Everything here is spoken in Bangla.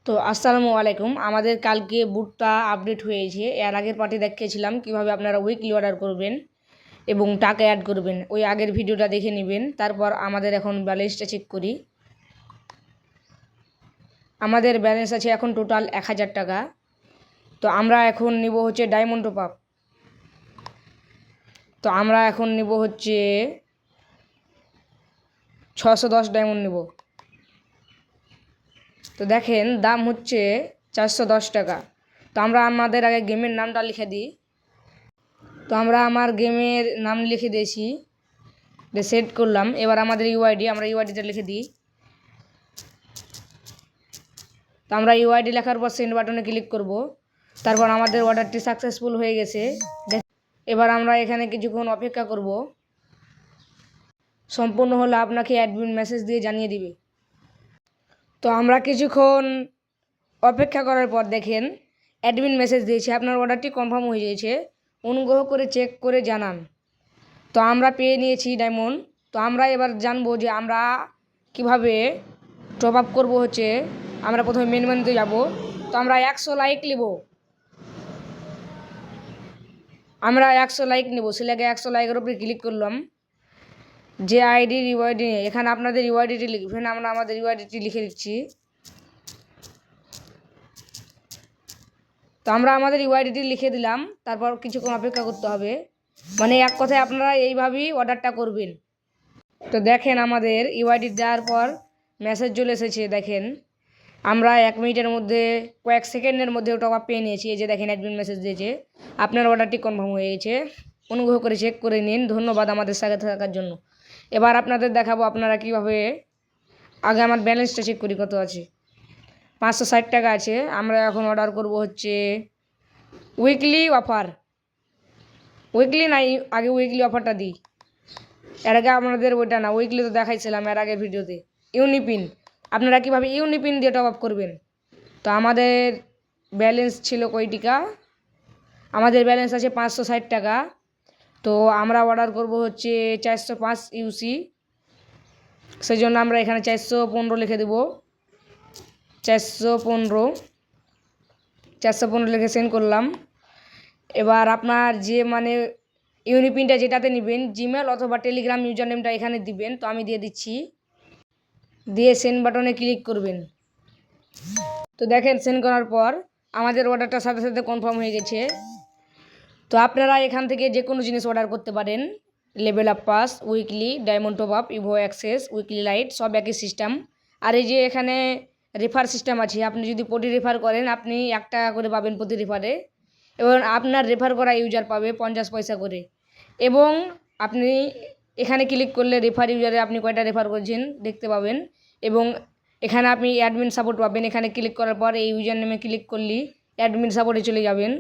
তো আসসালামু আলাইকুম। আমাদের কালকে বুটটা আপডেট হয়েছে। এর আগের পার্টি দেখিয়েছিলাম কিভাবে আপনারা উইকলি অর্ডার করবেন এবং টাকা অ্যাড করবেন। ওই আগের ভিডিওটা দেখে নেবেন। তারপর আমাদের এখন ব্যালেন্সটা চেক করি। আমাদের ব্যালেন্স আছে এখন টোটাল 1000 টাকা। তো আমরা এখন নিব হচ্ছে ডায়মন্ড টপ আপ। তো আমরা এখন নিব হচ্ছে 610 ডায়মন্ড নিব। তো দেখেন দাম হচ্ছে 410 টাকা। তো আমরা আমাদের আগে গেমের নামটা লিখে দিই। তো আমরা আমার গেমের নাম লিখে দিয়েছি, সেট করলাম। এবার আমাদের ইউআইডি, আমরা ইউআইডিটা লিখে দিই। তো আমরা ইউআইডি লেখার পর সেন্ড বাটনে ক্লিক করব। তারপর আমাদের অর্ডারটি সাকসেসফুল হয়ে গেছে। এবার আমরা এখানে কিছুক্ষণ অপেক্ষা করব। সম্পূর্ণ হলে আপনাকে অ্যাডমিন মেসেজ দিয়ে জানিয়ে দিবে। তো আমরা কিছুক্ষণ অপেক্ষা করার পর দেখেন অ্যাডমিন মেসেজ দিয়েছে, আপনার অর্ডারটি কনফার্ম হয়ে গিয়েছে, অনুগ্রহ করে চেক করে জানান। তো আমরা পেয়ে নিয়েছি ডায়মন্ড। তো আমরা এবার জানবো যে আমরা কিভাবে টপ আপ করবো। হচ্ছে আমরা প্রথমে মেন মেনুতে যাব। তো আমরা 100 লাইক নেব। আমরা 100 লাইক নেব। সেটাকে 100 লাইকের উপরে ক্লিক করলাম। যে আইডির ইউআইডি, এখানে আপনাদের ইউআইডিটি লিখবেন। আমরা আমাদের ইউআইডিটি লিখে দিচ্ছি। তো আমরা আমাদের ইউআইডিটি লিখে দিলাম। তারপর কিছুক্ষণ অপেক্ষা করতে হবে। মানে এক কথায় আপনারা এইভাবেই অর্ডারটা করবেন। তো দেখেন আমাদের ইউআইডি দেওয়ার পর মেসেজ চলে এসেছে। দেখেন আমরা 1 মিনিটের মধ্যে, কয়েক সেকেন্ডের মধ্যে টপ আপ পেয়ে নিয়েছি। এই যে দেখেন অ্যাডমিন মেসেজ দিয়েছে, আপনার অর্ডারটি কনফার্ম হয়ে গেছে, অনুগ্রহ করে চেক করে নিন, ধন্যবাদ আমাদের সাথে থাকার জন্য। এবার আপনাদের দেখাবো আপনারা কীভাবে। আগে আমার ব্যালেন্সটা চেক করি কত আছে। 560 টাকা আছে। আমরা এখন অর্ডার করব হচ্ছে উইকলি অফার। উইকলি নাই, আগে উইকলি অফারটা দিই। এর আগে আপনাদের ওইটা না, উইকলি তো দেখাইছিলাম এর আগের ভিডিওতে। ইউনিপিন, আপনারা কীভাবে ইউনিপিন দিয়ে টপ আপ করবেন। তো আমাদের ব্যালেন্স ছিল কয় টাকা, আমাদের ব্যালেন্স আছে 560 টাকা। তো আমরা অর্ডার করব হচ্ছে 405 ইউসি। সেই জন্য আমরা এখানে 415 লিখে দেব। 415 লিখে সেন্ড করলাম। এবার আপনার যে মানে ইউনিপিনটা যেটাতে নেবেন, জিমেল অথবা টেলিগ্রাম ইউজার নেমটা এখানে দিবেন। তো আমি দিয়ে দিচ্ছি, দিয়ে সেন্ড বাটনে ক্লিক করবেন। তো দেখেন সেন্ড করার পর আমাদের অর্ডারটা সাথে সাথে কনফার্ম হয়ে গেছে। তো আপনারা এখান থেকে যে কোনো জিনিস অর্ডার করতে পারেন। Level up pass, weekly, diamond top up, evo access, weekly lite, সব একই সিস্টেম। আর এই যে এখানে রেফার সিস্টেম আছে, আপনি যদি প্রতি রেফার করেন আপনি 1 টাকা করে পাবেন প্রতি রেফারে, এবং আপনার রেফার করা ইউজার পাবে 50 পয়সা করে। এবং আপনি এখানে ক্লিক করলে রেফার ইউজারে আপনি কয়টা রেফার করেছেন দেখতে পাবেন। এবং এখানে আপনি অ্যাডমিন সাপোর্ট পাবেন। এখানে ক্লিক করার পর এই ইউজার নেমে ক্লিক করলেই অ্যাডমিন সাপোর্টে চলে যাবেন।